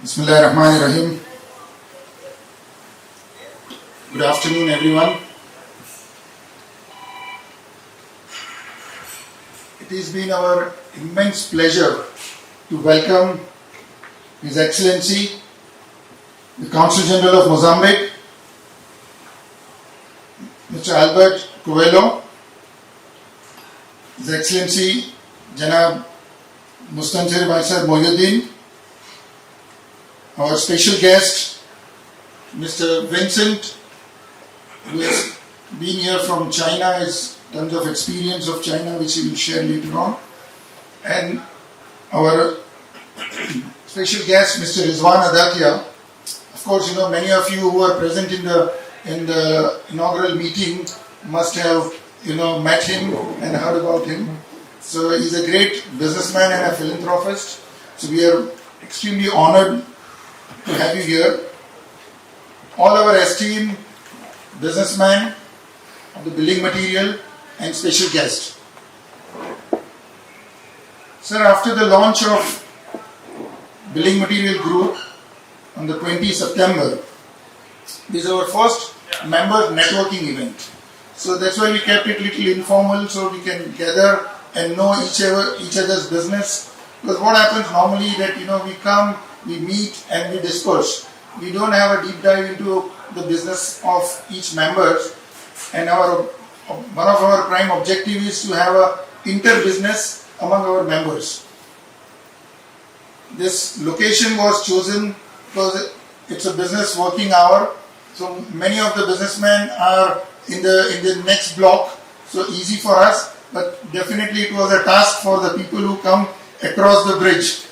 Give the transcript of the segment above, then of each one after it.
Bismillahirrahmanirrahim. Good afternoon, everyone. It has been our immense pleasure to welcome His Excellency, the Consul General of Mozambique, Mr. Albert Coelho, His Excellency Janab Mustafa Saasa, our special guest, Mr. Vincent, who has been here from China, in terms of experience of China, which he will share later on, and our special guest, Mr. Rizwan Adatia. Of course, many of you who are present in the inaugural meeting must have met him and heard about him. So he's a great businessman and a philanthropist. So we are extremely honored to have you here. All our esteemed businessmen of the building material and special guest. Sir, after the launch of Building Material Group on the 20th September, this is our first member networking event. So that's why we kept it a little informal, so we can gather and know each other's business. Because what happens normally that we come, we meet and we disperse. We don't have a deep dive into the business of each member, and one of our prime objectives is to have a inter-business among our members. This location was chosen because it's a business working hour, so many of the businessmen are in the next block, so easy for us, but definitely it was a task for the people who come across the bridge.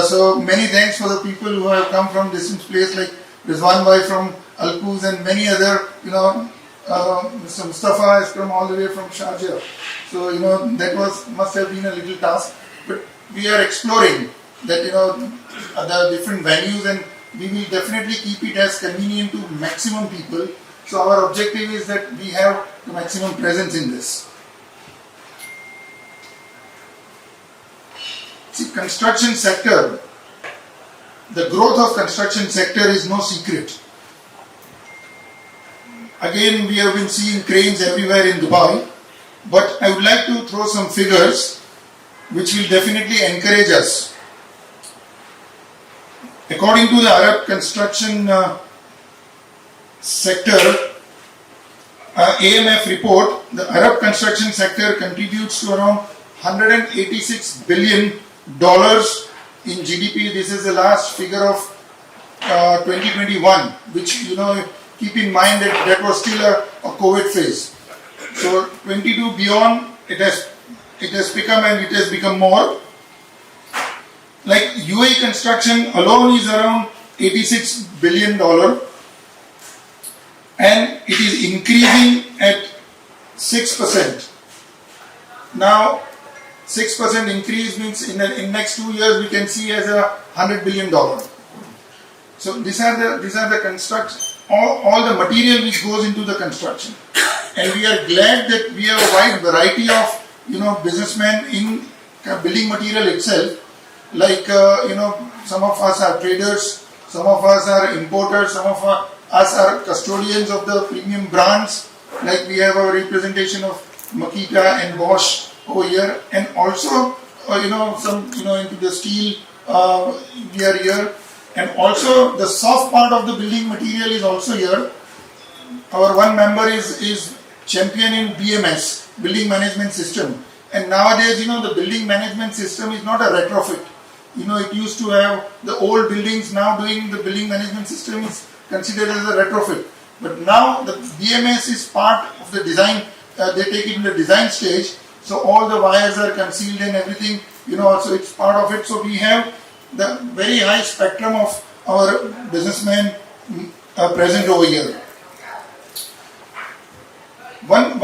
So many thanks for the people who have come from distant place like Rizwan Bhai from Alkuz and many other, Mr. Mustafa has come all the way from Sharjah. So, that must have been a little task. But we are exploring that, the different venues, and we will definitely keep it as convenient to maximum people. So our objective is that we have the maximum presence in this. See, construction sector, the growth of construction sector is no secret. Again, we have been seeing cranes everywhere in Dubai, but I would like to throw some figures which will definitely encourage us. According to the Arab construction sector, AMF report, the Arab construction sector contributes to around $186 billion in GDP. This is the last figure of 2021, which keep in mind that was still a COVID phase. So 22 beyond, it has become more. Like UAE construction alone is around $86 billion, and it is increasing at 6%. Now, 6% increase means in next 2 years we can see as $100 billion. So these are the construction, all the material which goes into the construction, and we are glad that we have a wide variety of businessmen in building material itself. Like some of us are traders, some of us are importers, some of us are custodians of the premium brands. Like we have a representation of Makita and Bosch over here, and also some into the steel we are here, and also the soft part of the building material is also here. Our one member is champion in BMS, building management system, and nowadays the building management system is not a retrofit. It used to have the old buildings. Now doing the building management system is considered as a retrofit, but now the BMS is part of the design. They take it in the design stage. So all the wires are concealed and everything, so it's part of it. So we have the very high spectrum of our businessmen present over here. One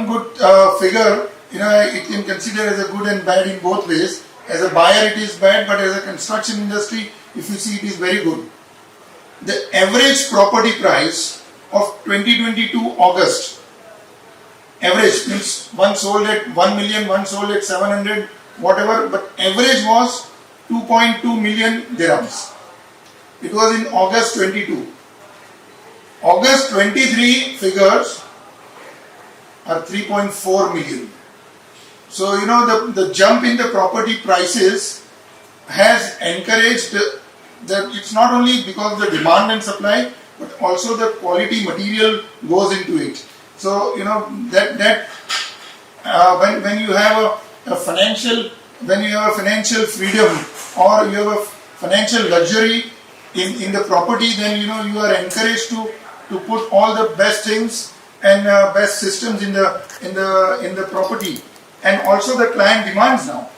good figure, it can consider as a good and bad in both ways. As a buyer it is bad, but as a construction industry, if you see, it is very good. The average property price of 2022 August, average means one sold at 1 million, one sold at 700, whatever, but average was 2.2 million dirhams. It was in August 22. August 23 figures are 3.4 million. So the jump in the property prices has encouraged that it's not only because of the demand and supply, but also the quality material goes into it. So that when you have a financial freedom, or you have a financial luxury in the property, then you are encouraged to put all the best things and best systems in the property. And also the client demands now.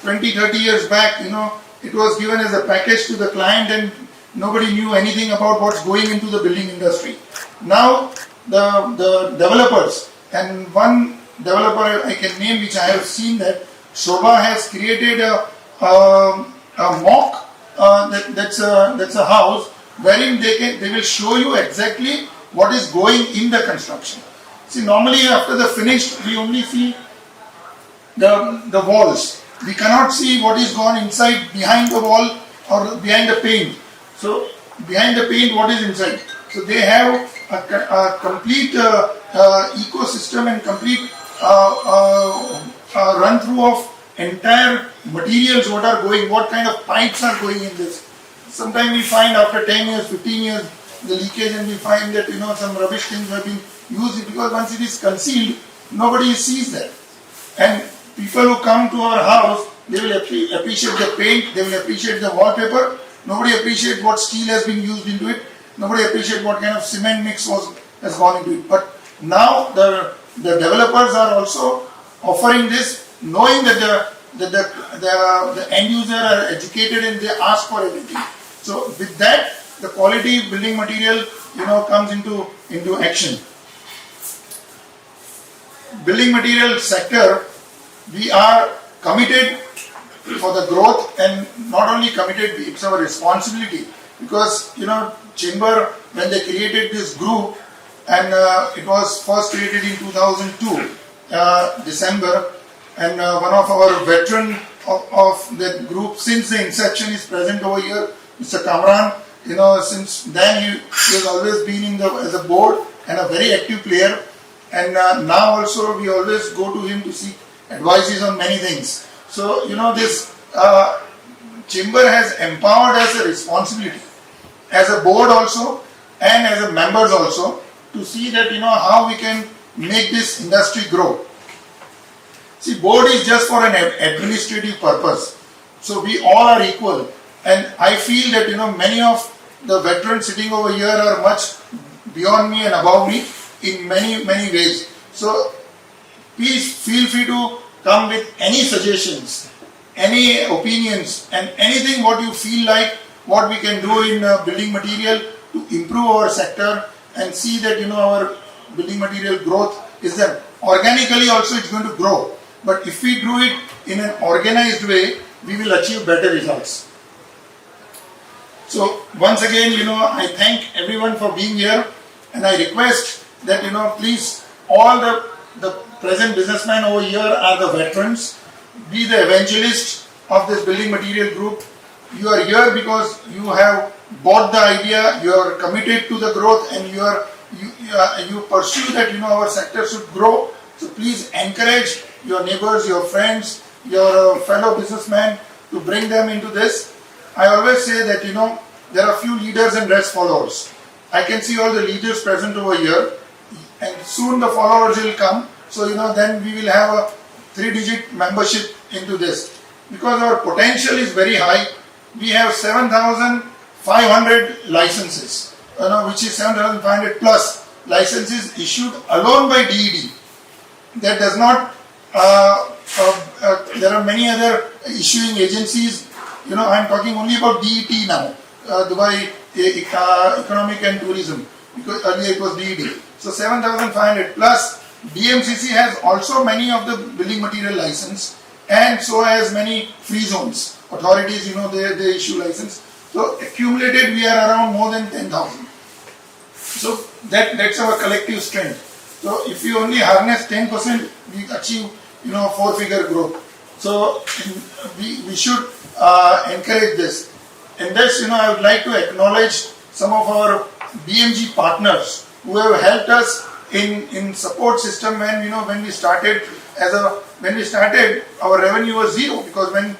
20-30 years back, it was given as a package to the client and nobody knew anything about what's going into the building industry. Now the developers, and one developer I can name which I have seen, that Shobha has created a mock that's a house wherein they will show you exactly what is going in the construction. See, normally after the finished we only see the walls. We cannot see what is gone inside behind the wall or behind the paint. So behind the paint, what is inside? So they have a complete ecosystem and complete run through of entire materials, what are going, what kind of pipes are going in this. Sometimes we find after 10 years, 15 years, the leakage, and we find that some rubbish things have been used, because once it is concealed, nobody sees that. And people who come to our house, they will appreciate the paint, they will appreciate the wallpaper. Nobody appreciates what steel has been used into it. Nobody appreciates what kind of cement mix has gone into it. But now the developers are also offering this, knowing that the end user are educated and they ask for everything. So with that, the quality building material comes into action. Building material sector, we are committed for the growth, and not only committed, it's our responsibility, because Chamber, when they created this group, and it was first created in 2002 December, and one of our veteran of the group since the inception is present over here, Mr. Kamran. Since then he has always been as a board and a very active player, and now also we always go to him to seek advices on many things. So this Chamber has empowered us a responsibility as a board also and as a members also, to see that how we can make this industry grow. See, board is just for an administrative purpose, so we all are equal, and I feel that many of the veterans sitting over here are much beyond me and above me in many ways. So please feel free to come with any suggestions, any opinions, and anything what you feel like what we can do in building material to improve our sector and see that our building material growth is there. Organically also it's going to grow, but if we do it in an organized way, we will achieve better results. So once again, I thank everyone for being here, and I request that please, all the present businessmen over here are the veterans. Be the evangelist of this building material group. You are here because you have bought the idea, you are committed to the growth, and you pursue that our sector should grow. So please encourage your neighbors, your friends, your fellow businessmen to bring them into this. I always say that there are few leaders and less followers. I can see all the leaders present over here, and soon the followers will come. So then we will have a 3-digit membership into this, because our potential is very high. We have 7,500 licenses, which is 7,500 plus licenses issued alone by DED. That does not. There are many other issuing agencies. I am talking only about DET now, Dubai Economic and Tourism, because earlier it was DED. So 7,500 plus. BMCC has also many of the building material license, and so has many free zones. Authorities, they issue license. So accumulated, we are around more than 10,000. So that's our collective strength. So if we only harness 10%, we achieve 4-figure growth. So we should encourage this. In this, I would like to acknowledge some of our BMG partners who have helped us in support system when we started our revenue was zero, because when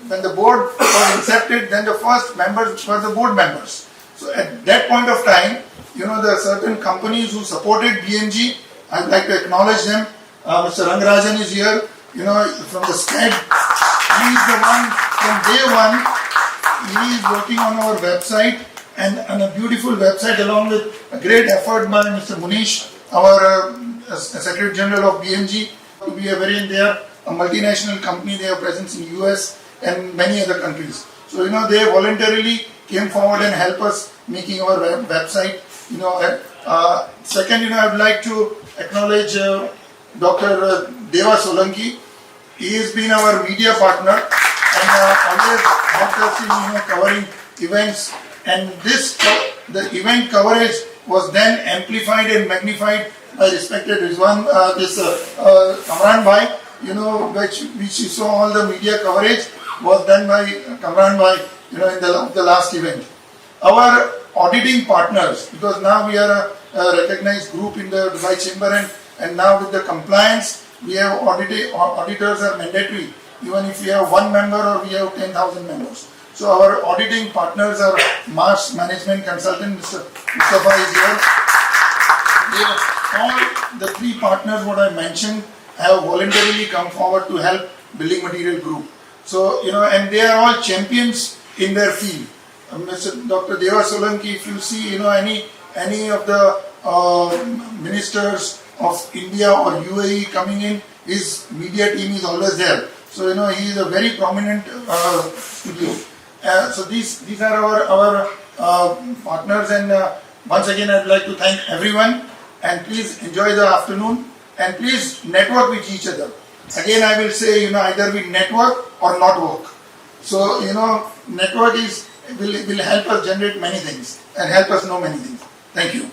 the board was incepted, then the first members were the board members. So at that point of time, there are certain companies who supported BMG. I'd like to acknowledge them. Mr. Rangarajan is here, from the SCAD. He is the one from day one. He is working on our website and on a beautiful website, along with a great effort by Mr. Munish, our Secretary General of BMG. We are they are a multinational company. They have presence in US and many other countries. So they voluntarily came forward and helped us making our website. Second, I would like to acknowledge Dr. Deva Solanki. He has been our media partner and always helped us in covering events. And the event coverage was then amplified and magnified by respected Rizwan, Kamran Bhai, which you saw all the media coverage was done by Kamran Bhai, in the last event. Our auditing partners, because now we are a recognized group in the Dubai Chamber, and now with the compliance, we have auditors are mandatory, even if we have one member or we have 10,000 members. So our auditing partners are Mars Management Consultant, Mr. Mustafa is here. All the three partners what I mentioned have voluntarily come forward to help Building Material Group. So, and they are all champions in their field. Mr. Dr. Deva Solanki, if you see, any of the ministers of India or UAE coming in, his media team is always there. So, he is a very prominent studio. So these are our partners, and once again I'd like to thank everyone, and please enjoy the afternoon and please network with each other. Again I will say, either we network or not work. So network will help us generate many things and help us know many things. Thank you.